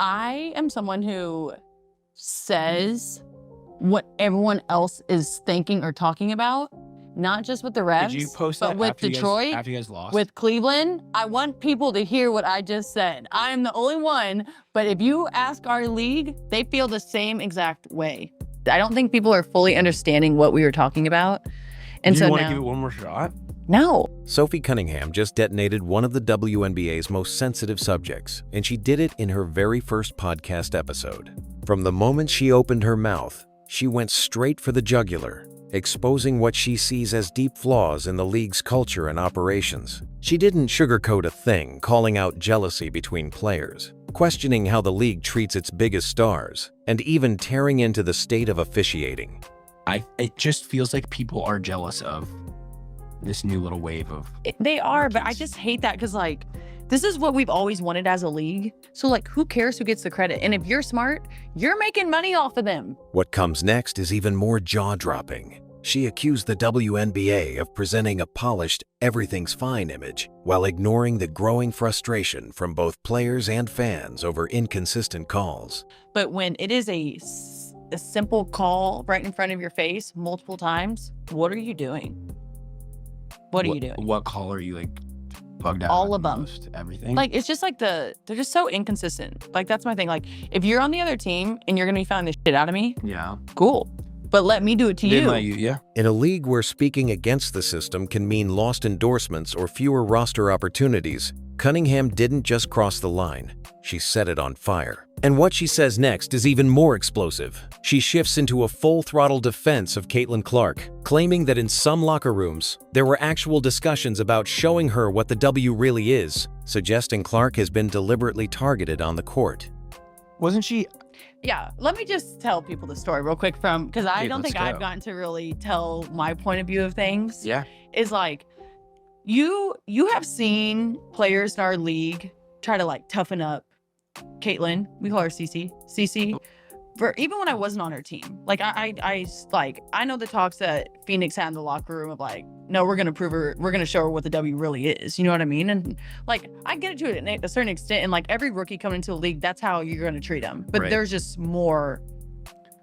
I am someone who says what everyone else is thinking or talking about, not just with the refs, Did you post but that with after Detroit, after you guys lost? with Cleveland. I want people to hear what I just said. I am the only one, but if you ask our league, they feel the same exact way. I don't think people are fully understanding what we were talking about. And Do so you want to now, give it one more shot? no. Sophie Cunningham just detonated one of the WNBA's most sensitive subjects, and she did it in her very first podcast episode. From the moment she opened her mouth, she went straight for the jugular, exposing what she sees as deep flaws in the league's culture and operations. She didn't sugarcoat a thing, calling out jealousy between players, questioning how the league treats its biggest stars, and even tearing into the state of officiating. It just feels like people are jealous of this new little wave of... They are, but I just hate that because, like, this is what we've always wanted as a league. So, like, who cares who gets the credit? And if you're smart, you're making money off of them. What comes next is even more jaw-dropping. She accused the WNBA of presenting a polished, everything's fine image, while ignoring the growing frustration from both players and fans over inconsistent calls. But when it is a simple call right in front of your face multiple times, what are you doing? What are you doing? What call are you, like, bugged out All on of them. most? Everything? Like, it's just like they're just so inconsistent. Like, that's my thing. Like, if you're on the other team and you're going to be finding the shit out of me, yeah. cool. But let me do it to Didn't you. let you, yeah. In a league where speaking against the system can mean lost endorsements or fewer roster opportunities, Cunningham didn't just cross the line, she set it on fire. And what she says next is even more explosive. She shifts into a full-throttle defense of Caitlin Clark, claiming that in some locker rooms, there were actual discussions about showing her what the W really is, suggesting Clark has been deliberately targeted on the court. Wasn't she... Yeah, let me just tell people the story real quick because I don't let's think I've go. gotten to really tell my point of view of things. Yeah. Is like, you have seen players in our league try to, like, toughen up Caitlin. We call her Cece. For even when I wasn't on her team, like I know the talks that Phoenix had in the locker room of, like, no, we're gonna show her what the W really is. You know what I mean? And, like, I get it to a certain extent, and, like, every rookie coming into the league, that's how you're gonna treat them. But Right. there's just more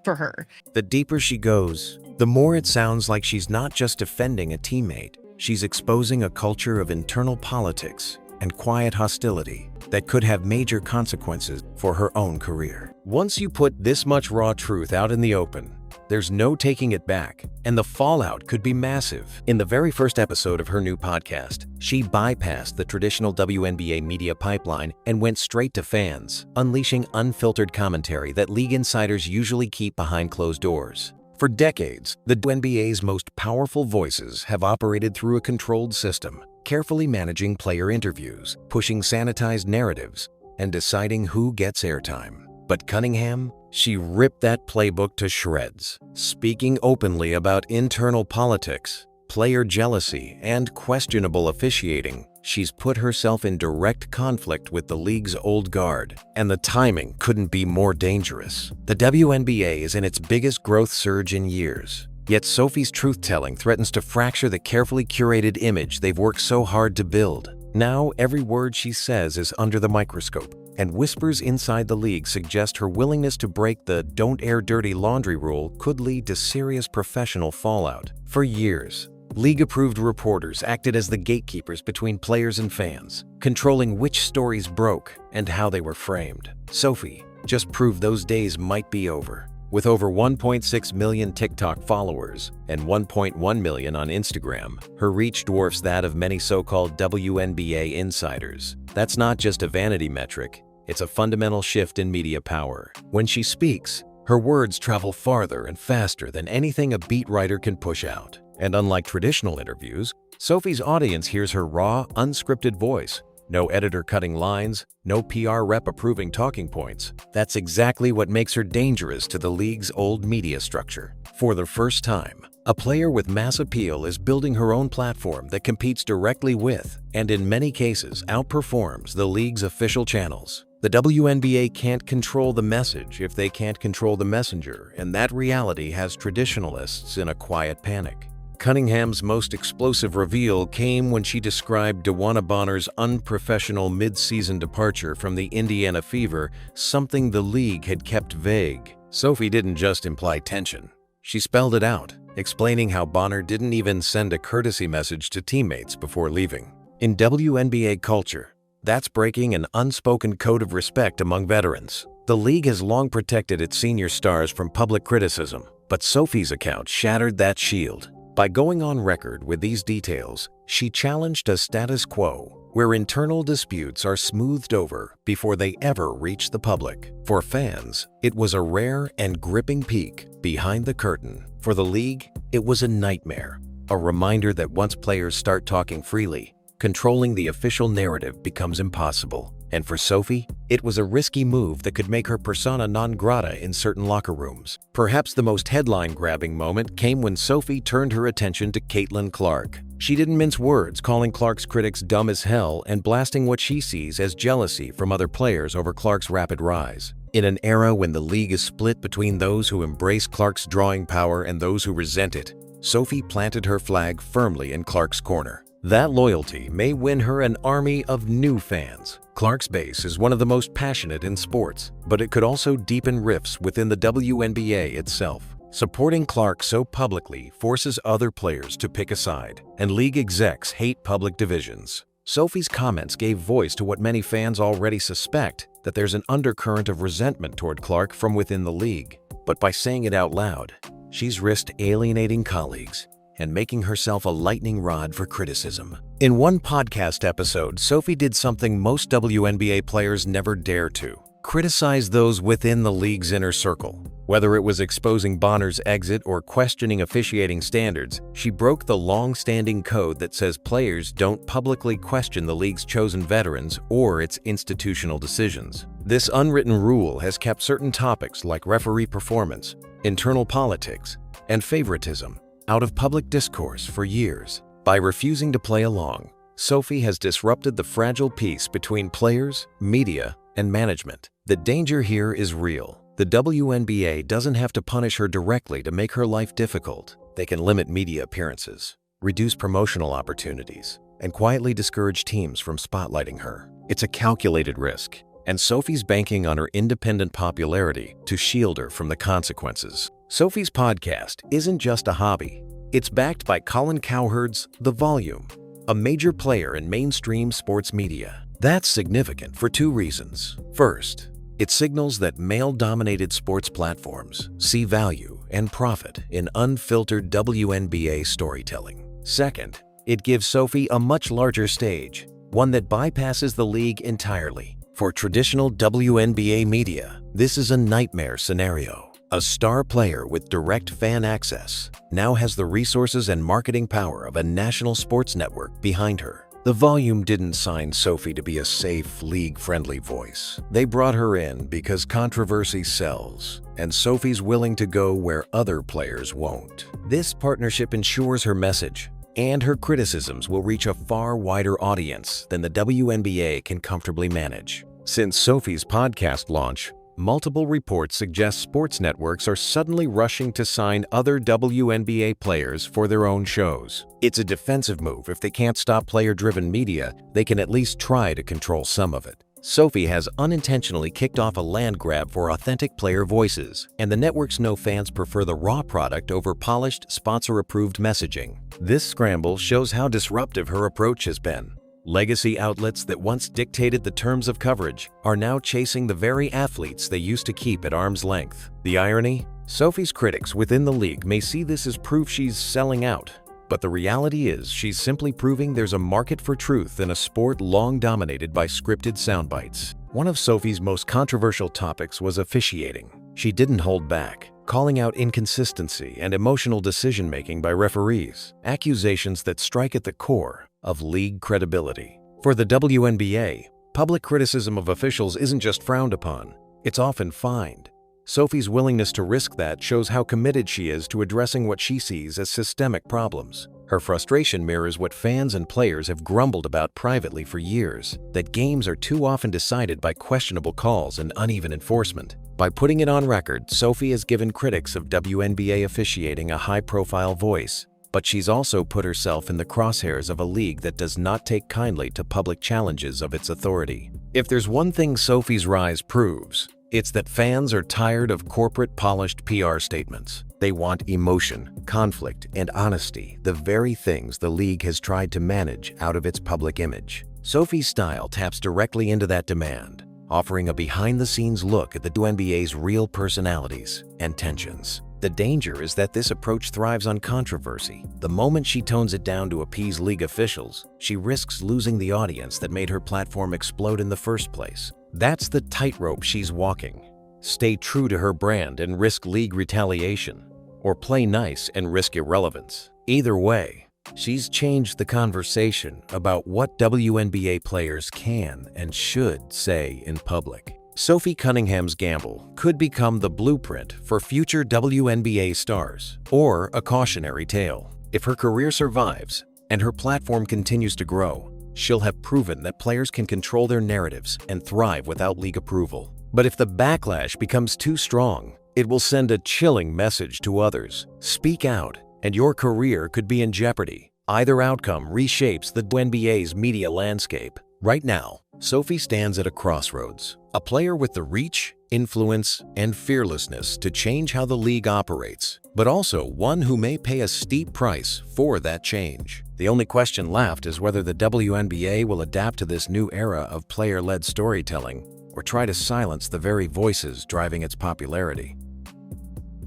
for her. The deeper she goes, the more it sounds like she's not just defending a teammate, she's exposing a culture of internal politics and quiet hostility that could have major consequences for her own career. Once you put this much raw truth out in the open, there's no taking it back, and the fallout could be massive. In the very first episode of her new podcast, she bypassed the traditional WNBA media pipeline and went straight to fans, unleashing unfiltered commentary that league insiders usually keep behind closed doors. For decades, the WNBA's most powerful voices have operated through a controlled system, carefully managing player interviews, pushing sanitized narratives, and deciding who gets airtime. But Cunningham, she ripped that playbook to shreds, speaking openly about internal politics, player jealousy, and questionable officiating. She's put herself in direct conflict with the league's old guard, and the timing couldn't be more dangerous. The WNBA is in its biggest growth surge in years. Yet Sophie's truth-telling threatens to fracture the carefully curated image they've worked so hard to build. Now, every word she says is under the microscope, and whispers inside the league suggest her willingness to break the "don't air dirty laundry" rule could lead to serious professional fallout. For years, league-approved reporters acted as the gatekeepers between players and fans, controlling which stories broke and how they were framed. Sophie just proved those days might be over. With over 1.6 million TikTok followers and 1.1 million on Instagram, her reach dwarfs that of many so-called WNBA insiders. That's not just a vanity metric, it's a fundamental shift in media power. When she speaks, her words travel farther and faster than anything a beat writer can push out. And unlike traditional interviews, Sophie's audience hears her raw, unscripted voice. No editor cutting lines, no PR rep approving talking points. That's exactly what makes her dangerous to the league's old media structure. For the first time, a player with mass appeal is building her own platform that competes directly with, and in many cases outperforms, the league's official channels. The WNBA can't control the message if they can't control the messenger, and that reality has traditionalists in a quiet panic. Cunningham's most explosive reveal came when she described DeWanna Bonner's unprofessional mid-season departure from the Indiana Fever, something the league had kept vague. Sophie didn't just imply tension. She spelled it out, explaining how Bonner didn't even send a courtesy message to teammates before leaving. In WNBA culture, that's breaking an unspoken code of respect among veterans. The league has long protected its senior stars from public criticism, but Sophie's account shattered that shield. By going on record with these details, she challenged a status quo where internal disputes are smoothed over before they ever reach the public. For fans, it was a rare and gripping peek behind the curtain. For the league, it was a nightmare, a reminder that once players start talking freely, controlling the official narrative becomes impossible. And for Sophie, it was a risky move that could make her persona non grata in certain locker rooms. Perhaps the most headline-grabbing moment came when Sophie turned her attention to Caitlin Clark. She didn't mince words, calling Clark's critics dumb as hell and blasting what she sees as jealousy from other players over Clark's rapid rise. In an era when the league is split between those who embrace Clark's drawing power and those who resent it, Sophie planted her flag firmly in Clark's corner. That loyalty may win her an army of new fans. Clark's base is one of the most passionate in sports, but it could also deepen rifts within the WNBA itself. Supporting Clark so publicly forces other players to pick a side, and league execs hate public divisions. Sophie's comments gave voice to what many fans already suspect, that there's an undercurrent of resentment toward Clark from within the league. But by saying it out loud, she's risked alienating colleagues and making herself a lightning rod for criticism. In one podcast episode, Sophie did something most WNBA players never dare to: criticize those within the league's inner circle. Whether it was exposing Bonner's exit or questioning officiating standards, she broke the long-standing code that says players don't publicly question the league's chosen veterans or its institutional decisions. This unwritten rule has kept certain topics like referee performance, internal politics, and favoritism out of public discourse for years. By refusing to play along, Sophie has disrupted the fragile peace between players, media, and management. The danger here is real. The WNBA doesn't have to punish her directly to make her life difficult. They can limit media appearances, reduce promotional opportunities, and quietly discourage teams from spotlighting her. It's a calculated risk, and Sophie's banking on her independent popularity to shield her from the consequences. Sophie's podcast isn't just a hobby. It's backed by Colin Cowherd's The Volume, a major player in mainstream sports media. That's significant for two reasons. First, it signals that male-dominated sports platforms see value and profit in unfiltered WNBA storytelling. Second, it gives Sophie a much larger stage, one that bypasses the league entirely. For traditional WNBA media, this is a nightmare scenario. A star player with direct fan access now has the resources and marketing power of a national sports network behind her. The Volume didn't sign Sophie to be a safe, league-friendly voice. They brought her in because controversy sells, and Sophie's willing to go where other players won't. This partnership ensures her message and her criticisms will reach a far wider audience than the WNBA can comfortably manage. Since Sophie's podcast launch, multiple reports suggest sports networks are suddenly rushing to sign other WNBA players for their own shows. It's a defensive move. If they can't stop player-driven media, they can at least try to control some of it. Sophie has unintentionally kicked off a land grab for authentic player voices, and the networks know fans prefer the raw product over polished, sponsor-approved messaging. This scramble shows how disruptive her approach has been. Legacy outlets that once dictated the terms of coverage are now chasing the very athletes they used to keep at arm's length. The irony? Sophie's critics within the league may see this as proof she's selling out, but the reality is she's simply proving there's a market for truth in a sport long dominated by scripted soundbites. One of Sophie's most controversial topics was officiating. She didn't hold back, calling out inconsistency and emotional decision-making by referees, accusations that strike at the core of league credibility. For the WNBA, public criticism of officials isn't just frowned upon, it's often fined. Sophie's willingness to risk that shows how committed she is to addressing what she sees as systemic problems. Her frustration mirrors what fans and players have grumbled about privately for years, that games are too often decided by questionable calls and uneven enforcement. By putting it on record, Sophie has given critics of WNBA officiating a high-profile voice, but she's also put herself in the crosshairs of a league that does not take kindly to public challenges of its authority. If there's one thing Sophie's rise proves, it's that fans are tired of corporate polished PR statements. They want emotion, conflict, and honesty, the very things the league has tried to manage out of its public image. Sophie's style taps directly into that demand, offering a behind-the-scenes look at the WNBA's real personalities and tensions. The danger is that this approach thrives on controversy. The moment she tones it down to appease league officials, she risks losing the audience that made her platform explode in the first place. That's the tightrope she's walking. Stay true to her brand and risk league retaliation, or play nice and risk irrelevance. Either way, she's changed the conversation about what WNBA players can and should say in public. Sophie Cunningham's gamble could become the blueprint for future WNBA stars, or a cautionary tale. If her career survives and her platform continues to grow, she'll have proven that players can control their narratives and thrive without league approval. But if the backlash becomes too strong, it will send a chilling message to others. Speak out, and your career could be in jeopardy. Either outcome reshapes the WNBA's media landscape. Right now, Sophie stands at a crossroads. A player with the reach, influence, and fearlessness to change how the league operates, but also one who may pay a steep price for that change. The only question left is whether the WNBA will adapt to this new era of player-led storytelling or try to silence the very voices driving its popularity.